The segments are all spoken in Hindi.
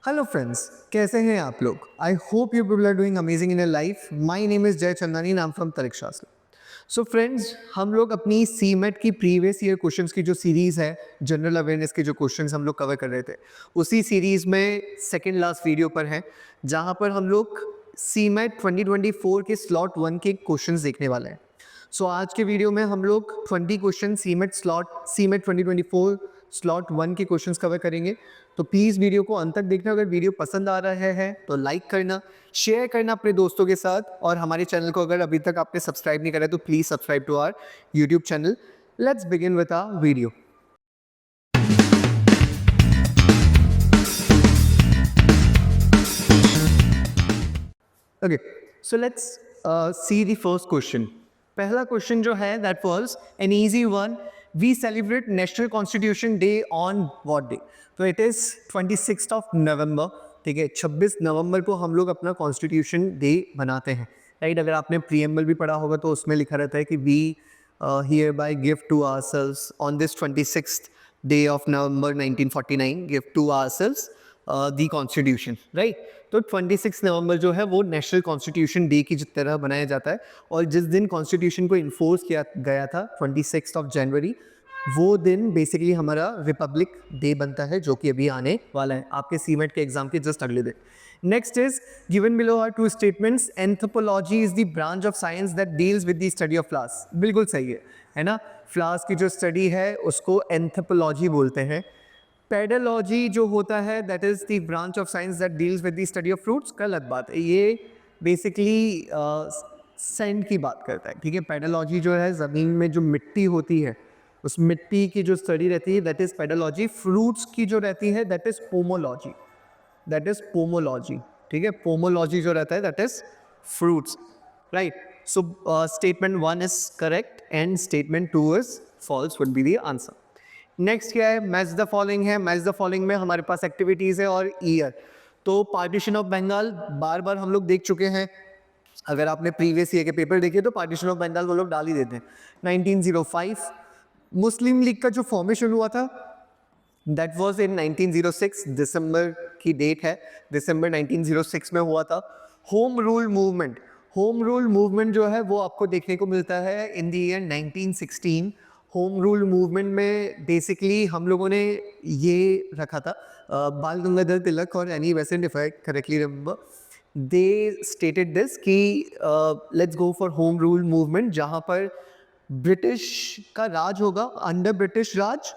हेलो फ्रेंड्स, कैसे हैं आप लोग? I hope you people are doing amazing in your life. My name is Jay Chandani, नाम फ्रॉम तरिक्षास्त्र। सो फ्रेंड्स, हम लोग अपनी सीमेट की प्रीवियस ईयर क्वेश्चंस की जो सीरीज़ है, जनरल अवेयरनेस के जो क्वेश्चंस हम लोग कवर कर रहे थे, उसी सीरीज़ में सेकेंड लास्ट वीडियो पर हैं, जहाँ पर हम लोग सीमेट 2024 के स्लॉट 1 के क्वेश्चंस देखने वाले हैं। सो आज के वीडियो में हम लोग 20 क्वेश्चन सीमेट 2024 स्लॉट 1 के क्वेश्चंस कवर करेंगे। तो प्लीज़ वीडियो को अंत तक देखना। अगर वीडियो पसंद आ रहा है तो लाइक करना, शेयर करना अपने दोस्तों के साथ, और हमारे चैनल को अगर अभी तक आपने सब्सक्राइब नहीं करा है तो please subscribe to our YouTube channel. Let's begin with our video. Okay, so let's see the first question. पहला क्वेश्चन जो है that was an easy one. We celebrate national constitution day on what day? तो इट इज 26 ऑफ नवंबर। ठीक है, 26 नवंबर को हम लोग अपना कॉन्स्टिट्यूशन डे मनाते हैं, राइट? अगर आपने प्रीएम्बल भी पढ़ा होगा तो उसमें लिखा रहता है कि we hereby give to ourselves on this 26th day of November 1949 give to ourselves the constitution, right? तो 26 नवंबर जो है वो नेशनल कॉन्स्टिट्यूशन डे की तरह बनाया जाता है, और जिस दिन कॉन्स्टिट्यूशन को इन्फोर्स किया गया था 26 ऑफ जनवरी, वो दिन बेसिकली हमारा रिपब्लिक डे बनता है, जो कि अभी आने वाला है आपके सीमेट के एग्जाम के जस्ट अगले दिन। Next is given below are two statements. Anthropology is the branch of science that deals with the study of flowers. बिल्कुल सही है ना? फ्लावर्स की जो स्टडी है उसको एंथ्रोपोलॉजी बोलते हैं। पेडोलॉजी जो होता है that is the branch of science that deals with the study of fruits. गलत बात है, ये बेसिकली सेंड की बात करता है। ठीक है, पेडोलॉजी जो है ज़मीन में जो मिट्टी होती है उस मिट्टी की जो स्टडी रहती है दैट इज पेडोलॉजी। फ्रूट्स की जो रहती है that is pomology, that is pomology. ठीक है, पोमोलॉजी जो रहता है that is fruits, right? So statement 1 is correct and statement 2 is false would be the answer. Next क्या है? मैच द फॉलोइंग है। मैच द फॉलोइंग में हमारे पास एक्टिविटीज़ है और ईयर। तो पार्टीशन ऑफ बंगाल बार बार हम लोग देख चुके हैं। अगर आपने प्रीवियस ईयर के पेपर देखे तो पार्टीशन ऑफ बंगाल वो लोग डाल ही देते हैं। 1905 मुस्लिम लीग का जो फॉर्मेशन हुआ था दैट वाज इन 1906, दिसंबर की डेट है, दिसंबर 1906 में हुआ था। Home rule movement, home rule movement जो है वो आपको देखने को मिलता है in the year 1916। Home rule movement में बेसिकली हम लोगों ने ये रखा था, बाल गंगाधर तिलक और Annie Besant, if I correctly remember, they stated this कि let's go for home rule movement, जहाँ पर ब्रिटिश का राज होगा, under British Raj.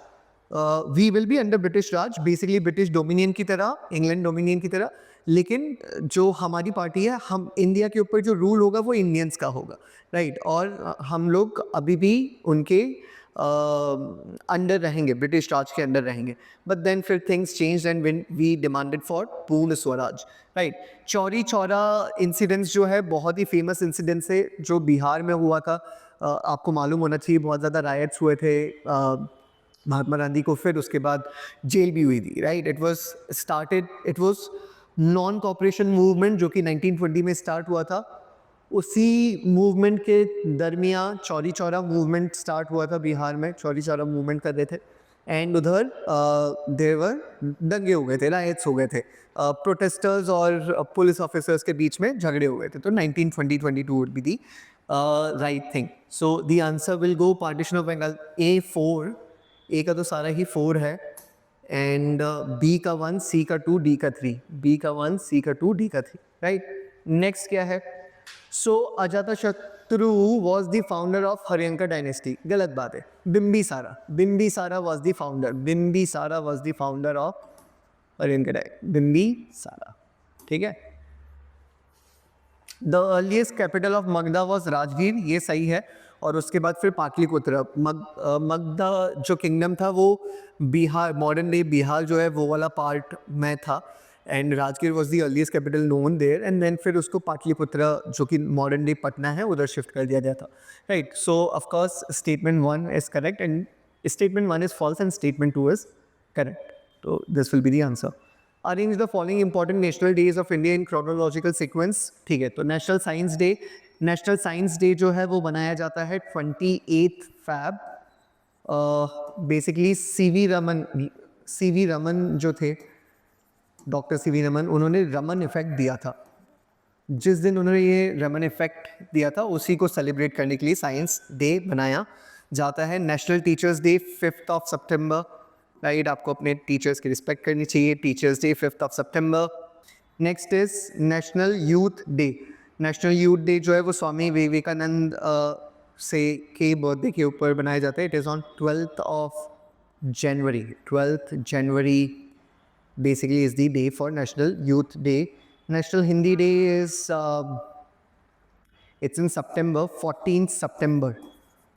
We will be under British Raj, basically British dominion की तरह, इंग्लैंड डोमिनियन की तरह। लेकिन जो हमारी पार्टी है, हम इंडिया के ऊपर जो रूल होगा वो इंडियंस का होगा, राइट? और हम लोग अभी भी उनके अंडर रहेंगे, ब्रिटिश राज के अंडर रहेंगे। बट देन फिर things change and when we demanded for Purna Swaraj, right? Chauri Chaura incidents जो है बहुत ही फेमस इंसिडेंट्स है जो बिहार में हुआ था। आपको मालूम होना चाहिए, बहुत ज़्यादा रायट्स हुए थे महात्मा गांधी को, फिर उसके बाद जेल भी हुई थी, right? It was non cooperation movement जो कि 1920 में स्टार्ट हुआ था। उसी मूवमेंट के दरमियान चौरी चौरा मूवमेंट स्टार्ट हुआ था बिहार में, चौरी चौरा मूवमेंट कर रहे थे, एंड उधर देवर दंगे हो गए थे, राइट्स हो गए थे, प्रोटेस्टर्स और पुलिस ऑफिसर्स के बीच में झगड़े हो गए थे। तो 1922 would be the right thing. So the answer will go partition of Bengal A4। A का तो सारा ही 4 है, एंड बी का 1, सी का 2, डी का 3। बी का 1, सी का 2, डी का 3, राइट? नेक्स्ट क्या है? So Ajatashatru was the founder of Haryanka dynasty. गलत बात है, Bimbisara, Bimbisara was the founder, Bimbisara was the founder of Haryanka dynasty, Bimbisara. ठीक है। The earliest capital of Magadha was Rajgir, ये सही है। और उसके बाद फिर पाटलिपुत्र। मगधा जो किंगडम था वो बिहार, मॉडर्न डे बिहार जो है वो वाला पार्ट में था, and Rajgir was the earliest capital known there, and then फिर उसको पाटलिपुत्र जो कि मॉडर्न डे पटना है उधर शिफ्ट कर दिया गया था, right? So of course statement 1 is correct and statement 1 is false and statement 2 is correct. तो this will be the answer. Arrange the following important national days of India in chronological sequence. ठीक है, तो national science day, national science day जो है वो बनाया जाता है 28 Feb. Basically C V Raman जो थे डॉक्टर सी वी रमन, उन्होंने रमन इफेक्ट दिया था। जिस दिन उन्होंने ये रमन इफेक्ट दिया था उसी को सेलिब्रेट करने के लिए साइंस डे बनाया जाता है। नेशनल टीचर्स डे 5 सितंबर, राइट, आपको अपने टीचर्स की रिस्पेक्ट करनी चाहिए। Teachers day 5 September. Next is national youth day. National youth day जो है वो स्वामी विवेकानंद से के बर्थडे के ऊपर बनाया जाता है। It is on 12 January। 12 January basically is the day for National Youth Day. National Hindi Day is it's in September, 14 September।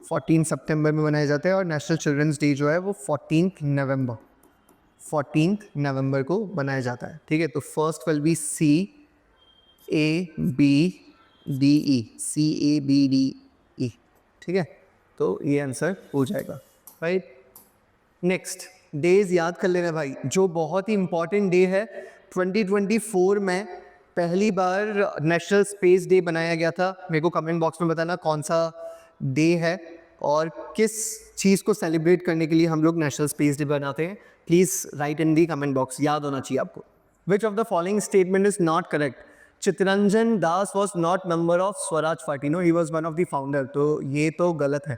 14 सितंबर में मनाया जाता है। और नेशनल चिल्ड्रंस डे जो है वो 14 नवंबर, 14 नवंबर को बनाया जाता है। ठीक है, तो first will be CABDE, CABDE। ठीक है, तो ये आंसर हो जाएगा, राइट। नेक्स्ट डेज याद कर लेना भाई, जो बहुत ही इंपॉर्टेंट डे है। 2024 में पहली बार नेशनल स्पेस डे बनाया गया था। मेरे को कमेंट बॉक्स में बताना कौन सा डे है और किस चीज़ को सेलिब्रेट करने के लिए हम लोग नेशनल स्पेस डे बनाते हैं। Please write in the comment box, याद होना चाहिए आपको। Which of the following statement is not correct? Chittaranjan Das was not member of Swaraj party, no he was one of the founder. तो ये तो गलत है,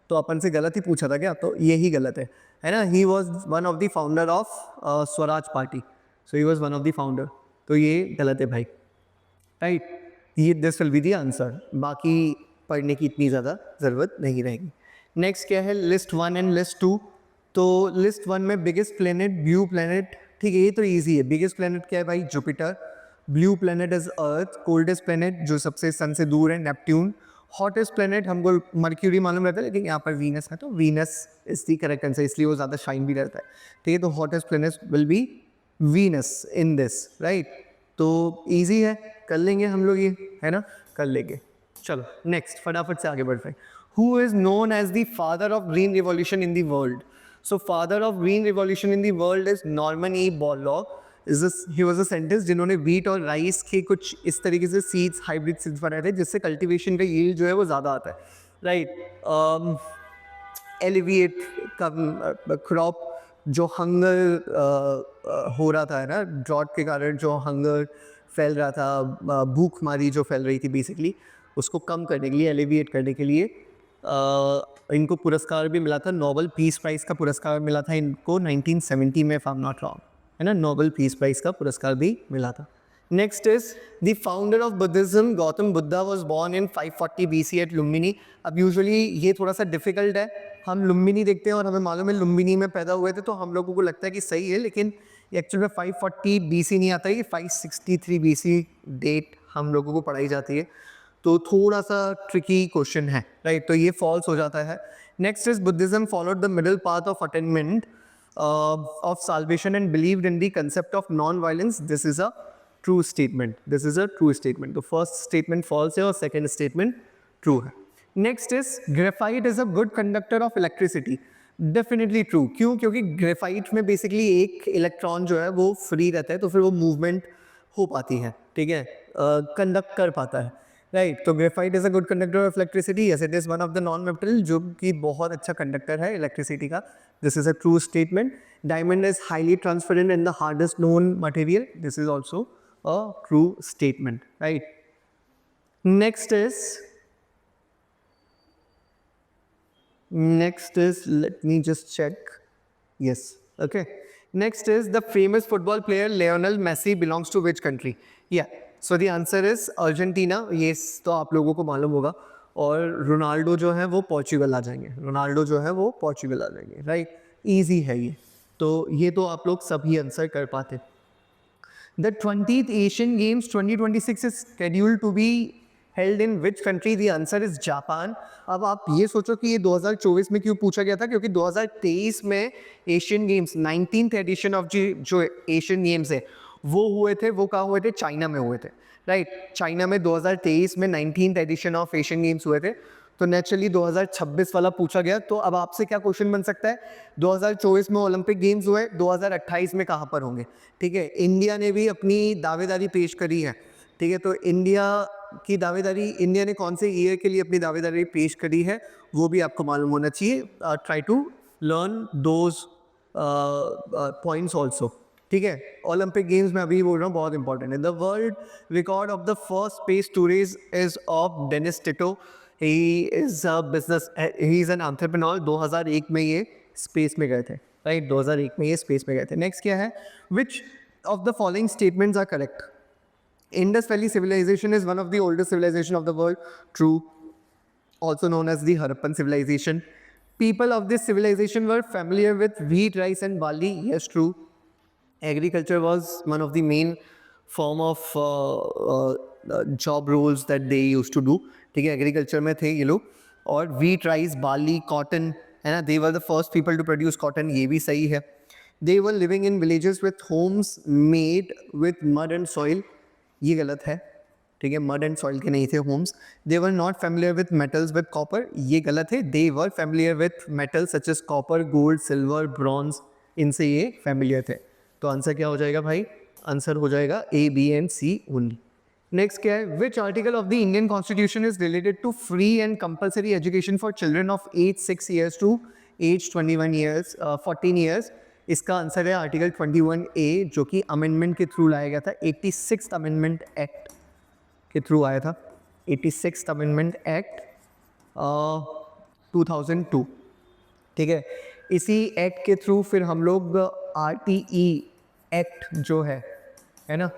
तो अपन से गलत ही पूछा था क्या? तो यही गलत है ना। ही was one of the founder of Swaraj party, so he was one of the founder, तो ये गलत है भाई, राइट। ये this will be the answer, बाकी पढ़ने की इतनी ज़्यादा ज़रूरत नहीं रहेगी। नेक्स्ट क्या है, लिस्ट 1 एंड लिस्ट 2। तो लिस्ट 1 में बिगेस्ट प्लेनेट ब्लू प्लेनेट, ठीक है, ये तो ईजी है। बिगेस्ट प्लेनेट क्या है भाई? Jupiter. Blue planet is earth. Coldest planet जो सबसे सन से दूर है, नेपट्यून। हॉटेस्ट प्लेनेट हमको मर्क्यूरी मालूम रहता है, लेकिन यहाँ पर वीनस है, तो Venus is the correct answer, इसलिए वो ज़्यादा शाइन भी रहता है। ठीक है, तो hottest planet will be Venus in this, right. तो ईजी है, कर लेंगे हम लोग ये, है ना, कर लेंगे। चलो नेक्स्ट फटाफट से आगे बढ़ते हैं। Who is known as the father of green revolution in the world? So father of green revolution in the world is Norman E Borlaug. He was a scientist जिन्होंने वीट और राइस के कुछ इस तरीके से सीड्स, हाइब्रिड सीड्स बनाए थे जिससे कल्टीवेशन का यील्ड जो है वो ज़्यादा आता है, राइट। एलिविएट क्रॉप, जो हंगर हो रहा था, है ना, ड्रॉट के कारण जो हंगर फैल रहा था, भूखमारी जो फैल रही थी बेसिकली, उसको कम करने के लिए, एलिविएट करने के लिए इनको पुरस्कार भी मिला था। नोबेल पीस प्राइज़ का पुरस्कार मिला था इनको 1970 में, if I am not wrong, है ना। नोबेल पीस प्राइज़ का पुरस्कार भी मिला था। Next is the founder of Buddhism, Gautam Buddha was born in 540 BC at Lumbini. अब यूजुअली ये थोड़ा सा डिफिकल्ट है, हम लुम्बिनी देखते हैं और हमें मालूम है लुम्बिनी में पैदा हुए थे, तो हम लोगों को लगता है कि सही है, लेकिन एक्चुअल में 540 BC नहीं आता है, ये 563 BC डेट हम लोगों को पढ़ाई जाती है, तो थोड़ा सा ट्रिकी क्वेश्चन है, राइट। तो ये फॉल्स हो जाता है। Next is Buddhism followed the middle path of attainment of solvation and believed in the concept of non violence. This is a true statement, this is a true statement. तो फर्स्ट स्टेटमेंट फॉल्स है और सेकेंड स्टेटमेंट ट्रू है। Next is graphite is a good conductor of electricity. Definitely true. क्यों? क्योंकि ग्रेफाइट में बेसिकली एक इलेक्ट्रॉन जो है वो फ्री रहता है, तो फिर वो मूवमेंट हो पाती है, ठीक है, कंडक्ट कर पाता है, राइट। तो graphite is a good conductor of electricity. Yes, it is one of the non metal जो कि बहुत अच्छा कंडक्टर है इलेक्ट्रिसिटी का। This is a true statement. Diamond is highly transparent in the hardest known material. This is also a true statement, right. Next is, let me just check. Yes, okay. Next is the famous football player Lionel Messi belongs to which country? Yeah, so the answer is Argentina. Yes, तो आप लोगों को मालूम होगा। और रोनाल्डो जो है वो पोर्चुगल आ जाएंगे, रोनाल्डो जो है वो पोर्चुगल आ जाएंगे, राइट। ईजी है ये, तो ये तो आप लोग सभी आंसर कर पाते। The 20th Asian Games 2026 is scheduled to be held in which country? The answer is Japan. अब आप ये सोचो कि ये 2024 में क्यों पूछा गया था, क्योंकि 2023 में Asian Games 19th edition of जो एशियन गेम्स है वो हुए थे, वो कहाँ हुए थे? चाइना में हुए थे, राइट। चाइना में 2023 में 19th edition of Asian games हुए थे, तो नेचुरली 2026 वाला पूछा गया। तो अब आपसे क्या क्वेश्चन बन सकता है? 2024 में ओलंपिक गेम्स हुए, 2028 में कहाँ पर होंगे? ठीक है, इंडिया ने भी अपनी दावेदारी पेश करी है, ठीक है। तो इंडिया की दावेदारी, इंडिया ने कौन से ईयर के लिए अपनी दावेदारी पेश करी है वो भी आपको मालूम होना चाहिए। Try to learn those points also, ठीक है, ओलंपिक गेम्स में अभी बोल रहा हूँ, बहुत इंपॉर्टेंट है। The world record of the first space tourist is of Dennis Tito. He is a business, he is an entrepreneur. 2001 में ये स्पेस में गए थे, राइट, 2001 में ये स्पेस में गए थे। नेक्स्ट क्या है, which of the following statements are correct? Indus Valley civilization is one of the oldest civilization of the world. True. Also known as the Harappan civilization. People of this civilization were familiar with wheat, rice and barley. Yes, true. Agriculture was one of the main form of job roles that they used to do. ठीक है, एग्रीकल्चर में थे ये लोग। और wheat, rice, barley, cotton, है ना, they were the first people to produce cotton, ये भी सही है। They were living in villages with homes made with mud and soil, ये गलत है। ठीक है, मड एंड सॉइल के नहीं थे homes. They were not familiar with metals with copper, ये गलत है। They were familiar with metals such as copper, gold, silver, bronze, इनसे ये फेमिलियर थे। तो आंसर क्या हो जाएगा भाई? आंसर हो जाएगा A, B and C only. Next क्या है, which article of the Indian constitution is related to free and compulsory education for children of age 6 years to age 21 years 14 years? इसका आंसर है आर्टिकल 21A, जो कि अमेंडमेंट के थ्रू लाया गया था। 86th अमेंडमेंट एक्ट के थ्रू आया था। 86th amendment act 2002। ठीक है, इसी एक्ट के थ्रू फिर हम लोग RTE एक्ट जो है ना,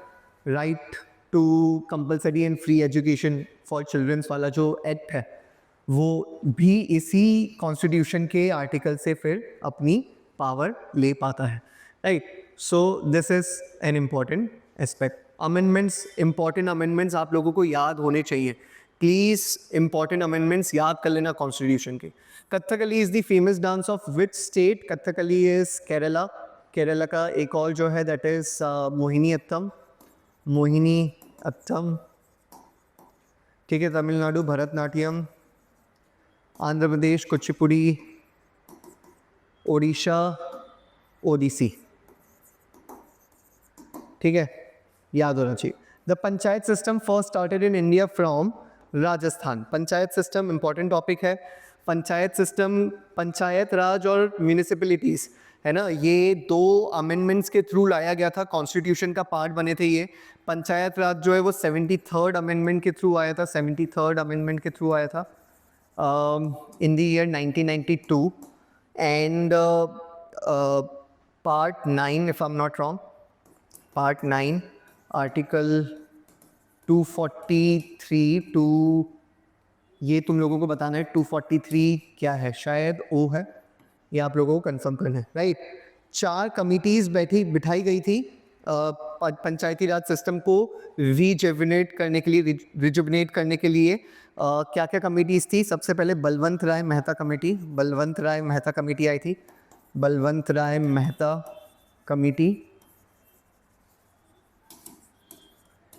right to compulsory and free education for childrens वाला जो एक्ट है, वो भी इसी कॉन्स्टिट्यूशन के आर्टिकल से फिर अपनी पावर ले पाता है, right. So this is an important aspect. Amendments, important amendments आप लोगों को याद होने चाहिए। प्लीज़ इंपॉर्टेंट अमेंडमेंट्स याद कर लेना कॉन्स्टिट्यूशन के। Kathakali is the famous dance of which state? Kathakali is Kerala. Kerala का एक और जो है दैट इज़ मोहिनी अट्टम। मोहिनी अट्टम, ठीक है। तमिलनाडु भरतनाट्यम, आंध्र प्रदेश कुचिपुड़ी, ओडिशा ओडिसी, ठीक है, याद होना चाहिए। The panchayat system first started in India from Rajasthan. Panchayat system important topic है। पंचायत सिस्टम, पंचायत राज और म्यूनिसिपैलिटीज़, है ना, ये दो अमेंडमेंट्स के थ्रू लाया गया था, कॉन्स्टिट्यूशन का पार्ट बने थे ये। पंचायत राज जो है वो 73rd अमेंडमेंट के थ्रू आया था, 73rd अमेंडमेंट के थ्रू आया था in the year 1992। and part 9, if I'm not wrong, part 9 article 243 to, ये तुम लोगों को बताना है 243 क्या है, शायद ओ है, ये आप लोगों को कंफर्म करना है, राइट। 4 कमिटीज़ बिठाई गई थी पंचायती राज सिस्टम को रिजुविनेट करने के लिए, रिजुविनेट करने के लिए। क्या क्या कमिटीज़ थी? सबसे पहले बलवंत राय मेहता कमेटी, बलवंत राय मेहता कमेटी आई थी, बलवंत राय मेहता कमेटी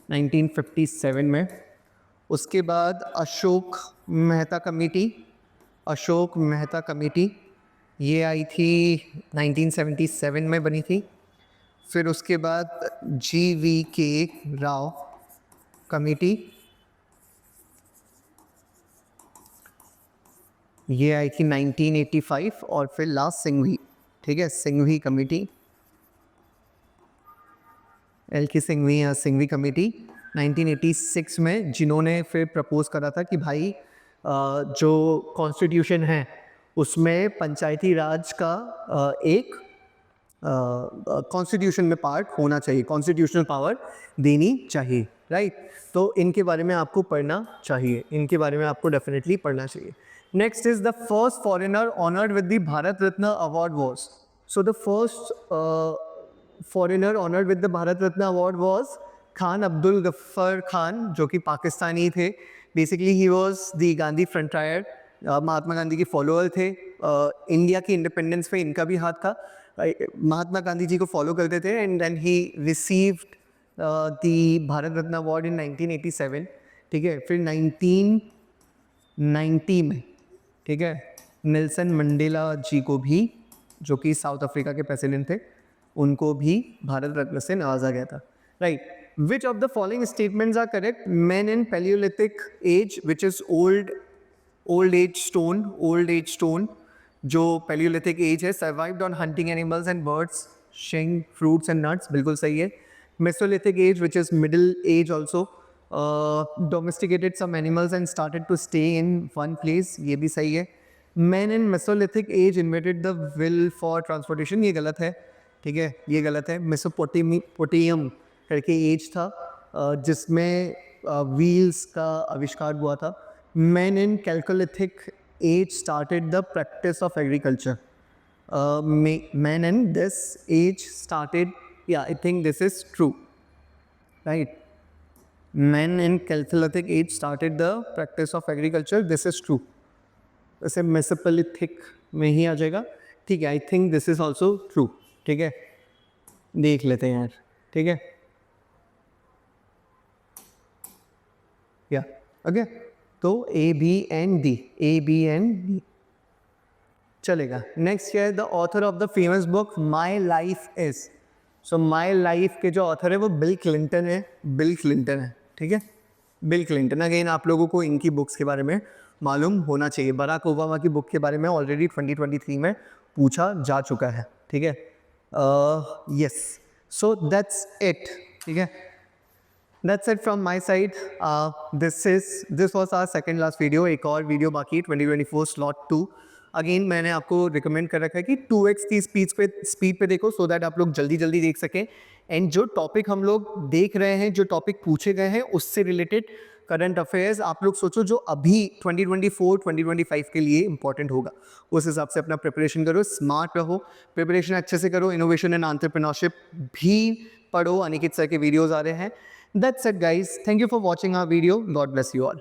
1957 में। उसके बाद अशोक मेहता कमेटी, अशोक मेहता कमेटी ये आई थी 1977 में बनी थी। फिर उसके बाद GVK राव कमेटी, ये आई थी 1985। और फिर लास्ट सिंघवी, ठीक है, सिंघवी कमेटी, LK सिंघवी या सिंघवी कमेटी 1986 में, जिन्होंने फिर प्रपोज करा था कि भाई जो कॉन्स्टिट्यूशन है उसमें पंचायती राज का एक कॉन्स्टिट्यूशन में पार्ट होना चाहिए, कॉन्स्टिट्यूशनल पावर देनी चाहिए, राइट। तो इनके बारे में आपको पढ़ना चाहिए, इनके बारे में आपको डेफिनेटली पढ़ना चाहिए। Next is the first foreigner honoured with the Bharat Ratna award was. So the first foreigner honoured with the Bharat Ratna award was Khan Abdul Ghaffar Khan, जो कि पाकिस्तानी थे। Basically he was the Gandhi frontier, Mahatma Gandhi के फॉलोअर थे। इंडिया की इंडिपेंडेंस पे इनका भी हाथ था, महात्मा गांधी जी को फॉलो करते थे। And then he received the Bharat Ratna award in 1987, ठीक है। फिर 1990 में, ठीक है, नेल्सन मंडेला जी को भी, जो कि साउथ अफ्रीका के प्रेसिडेंट थे, उनको भी भारत रत्न से नवाजा गया था, right. Which of the following statements are correct? Man in palaeolithic age, which is old age stone, old age stone जो पैलियोलिथिक एज है, survived on hunting animals and birds, flourishing fruits and nuts, बिल्कुल सही है. Mesolithic age which is middle age also. Domesticated some animals and started to stay in one place, ये भी सही है. Man in mesolithic age invented the will for transportation, ये गलत है. ठीक है, ये गलत है. मेसोपोटामियम करके एज था जिसमें व्हील्स का आविष्कार हुआ था. Man in chalcolithic age started the practice of agriculture. Man in this age started, या I think this is true, right. Men in Chalcolithic age started the practice of agriculture. This is true. वैसे मेसोपोलिथिक में ही आ जाएगा. ठीक है, आई think this is also true. ठीक है, देख लेते हैं यार. ठीक है, या ओके. तो A B and D, A B and D चलेगा. नेक्स्ट क्या है? The author of the famous book My Life is. So My Life के जो ऑथर है वो बिल क्लिंटन है. बिल क्लिंटन है. ठीक है, बिल क्लिंटन. अगेन आप लोगों को इनकी बुक्स के बारे में मालूम होना चाहिए. बराक ओबामा की बुक के बारे में ऑलरेडी 2023 में पूछा जा चुका है. ठीक है, यस. So that's it. ठीक है, that's it from my side. This was our second last video. एक और वीडियो बाकी 2024 स्लॉट 2. अगेन मैंने आपको रिकमेंड कर रखा है कि 2x की स्पीड पे देखो, सो दैट आप लोग जल्दी जल्दी देख सकें. एंड जो टॉपिक हम लोग देख रहे हैं, जो टॉपिक पूछे गए हैं, उससे रिलेटेड करंट अफेयर्स आप लोग सोचो जो अभी 2024-2025 के लिए इंपॉर्टेंट होगा. उस हिसाब से अपना प्रिपरेशन करो. स्मार्ट रहो, प्रिपरेशन अच्छे से करो. इनोवेशन एंड एंटरप्रेन्योरशिप भी पढ़ो. अनिकेत सर के वीडियोज़ आ रहे हैं. That's it guys. Thank you for watching our video. God bless you all.